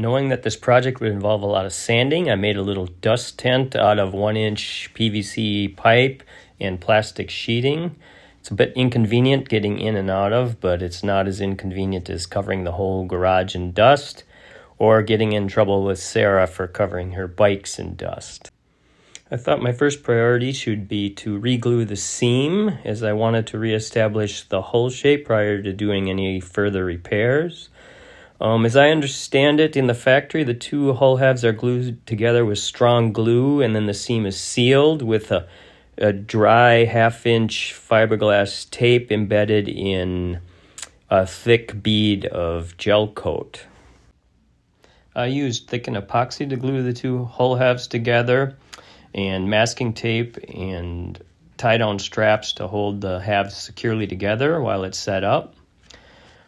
Knowing that this project would involve a lot of sanding, I made a little dust tent out of 1-inch PVC pipe and plastic sheeting. It's a bit inconvenient getting in and out of, but it's not as inconvenient as covering the whole garage in dust or getting in trouble with Sarah for covering her bikes in dust. I thought my first priority should be to re-glue the seam, as I wanted to reestablish the hull shape prior to doing any further repairs. As I understand it, in the factory, the two hull halves are glued together with strong glue, and then the seam is sealed with a dry 1/2-inch fiberglass tape embedded in a thick bead of gel coat. I used thickened epoxy to glue the two hull halves together, and masking tape and tie-down straps to hold the halves securely together while it's set up.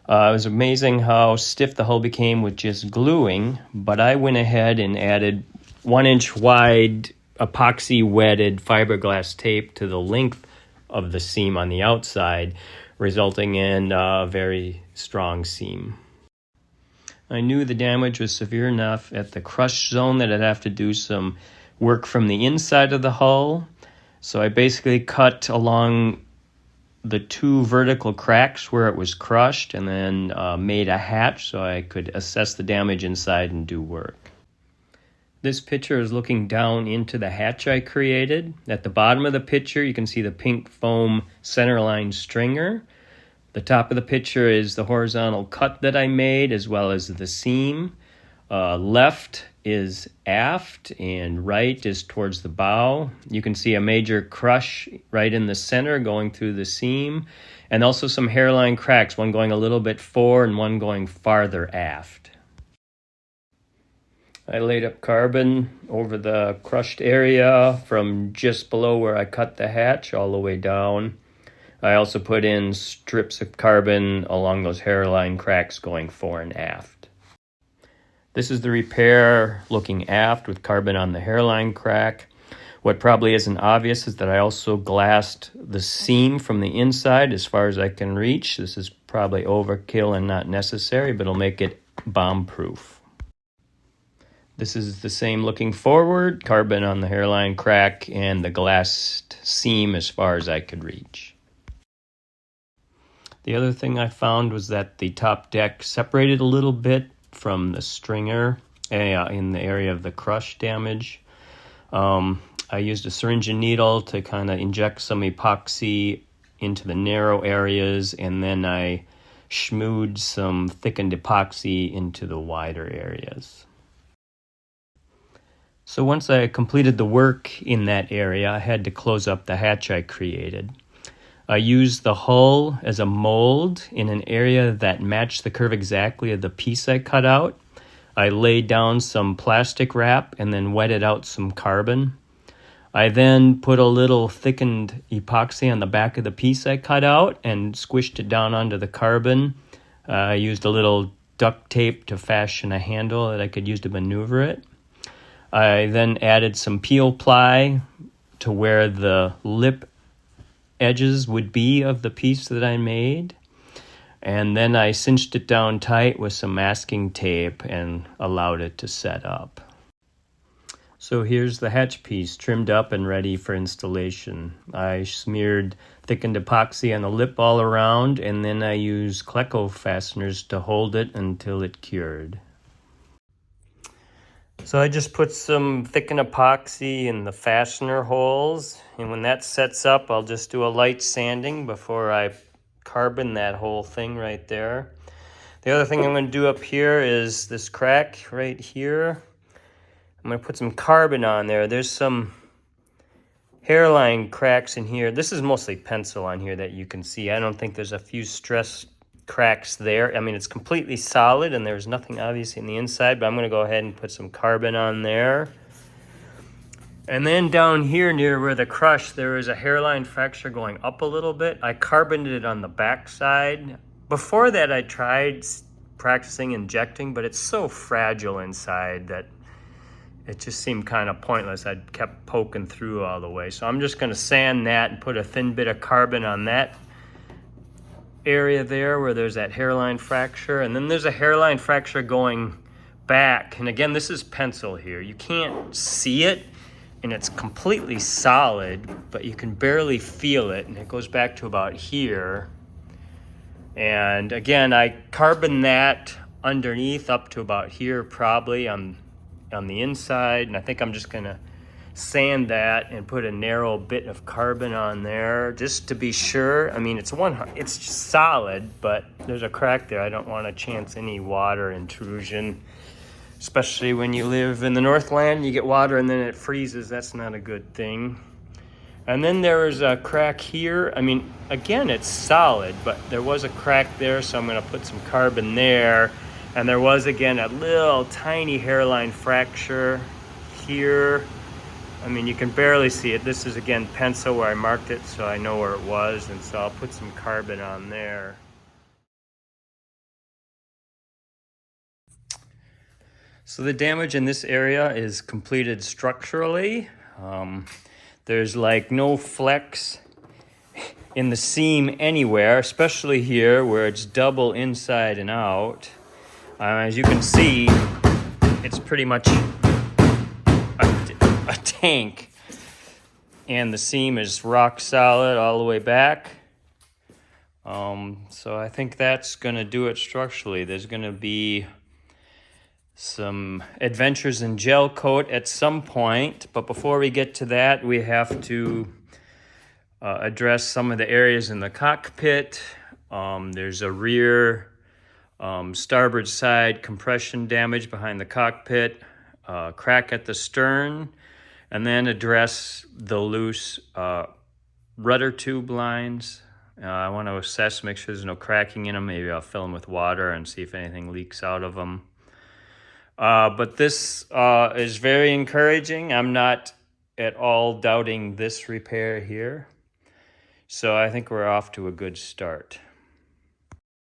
It was amazing how stiff the hull became with just gluing, but I went ahead and added 1-inch wide epoxy wetted fiberglass tape to the length of the seam on the outside, resulting in a very strong seam. I knew the damage was severe enough at the crush zone that I'd have to do some work from the inside of the hull. So I basically cut along the two vertical cracks where it was crushed and then made a hatch so I could assess the damage inside and do work. This picture is looking down into the hatch I created. At the bottom of the picture, you can see the pink foam centerline stringer. The top of the picture is the horizontal cut that I made, as well as the seam. Left is aft and right is towards the bow. You can see a major crush right in the center going through the seam, and also some hairline cracks, one going a little bit forward and one going farther aft. I laid up carbon over the crushed area from just below where I cut the hatch all the way down. I also put in strips of carbon along those hairline cracks going fore and aft. This is the repair looking aft with carbon on the hairline crack. What probably isn't obvious is that I also glassed the seam from the inside as far as I can reach. This is probably overkill and not necessary, but it'll make it bomb-proof. This is the same looking forward, carbon on the hairline crack and the glassed seam as far as I could reach. The other thing I found was that the top deck separated a little bit from the stringer in the area of the crush damage. I used a syringe and needle to kind of inject some epoxy into the narrow areas, and then I schmoed some thickened epoxy into the wider areas. So once I completed the work in that area, I had to close up the hatch I created. I used the hull as a mold in an area that matched the curve exactly of the piece I cut out. I laid down some plastic wrap and then wetted out some carbon. I then put a little thickened epoxy on the back of the piece I cut out and squished it down onto the carbon. I used a little duct tape to fashion a handle that I could use to maneuver it. I then added some peel ply to where the lip edges would be of the piece that I made. And then I cinched it down tight with some masking tape and allowed it to set up. So here's the hatch piece trimmed up and ready for installation. I smeared thickened epoxy on the lip all around, and then I used Cleco fasteners to hold it until it cured. So I just put some thickened epoxy in the fastener holes, and when that sets up, I'll just do a light sanding before I carbon that whole thing right there. The other thing I'm going to do up here is this crack right here. I'm going to put some carbon on there. There's some hairline cracks in here. This is mostly pencil on here that you can see. I don't think there's a few stress cracks there. I mean, it's completely solid and there's nothing obvious in the inside, but I'm going to go ahead and put some carbon on there. And then down here near where the crush, there is a hairline fracture going up a little bit. I carboned it on the back side. Before that, I tried practicing injecting, but it's so fragile inside that it just seemed kind of pointless. I kept poking through all the way. So I'm just going to sand that and put a thin bit of carbon on that area there where there's that hairline fracture. And then there's a hairline fracture going back, and again, this is pencil here. You can't see it, and it's completely solid, but you can barely feel it, and it goes back to about here. And again, I carbon that underneath up to about here, probably on the inside, and I think I'm just gonna sand that and put a narrow bit of carbon on there just to be sure. I mean, it's solid, but there's a crack there. I don't want to chance any water intrusion, especially when you live in the Northland. You get water and then it freezes. That's not a good thing. And then there is a crack here. I mean, again, it's solid, but there was a crack there, so I'm going to put some carbon there. And there was, again, a little tiny hairline fracture here. I mean, you can barely see it. This is, again, pencil where I marked it, so I know where it was, and so I'll put some carbon on there. So the damage in this area is completed structurally. There's like no flex in the seam anywhere, especially here where it's double inside and out. As you can see, it's pretty much a tank, and the seam is rock solid all the way back. So I think that's going to do it structurally. There's going to be some adventures in gel coat at some point, but before we get to that, we have to address some of the areas in the cockpit. There's a rear starboard side compression damage behind the cockpit, crack at the stern, and then address the loose rudder tube lines. I want to assess, make sure there's no cracking in them. Maybe I'll fill them with water and see if anything leaks out of them. But this is very encouraging. I'm not at all doubting this repair here. So I think we're off to a good start.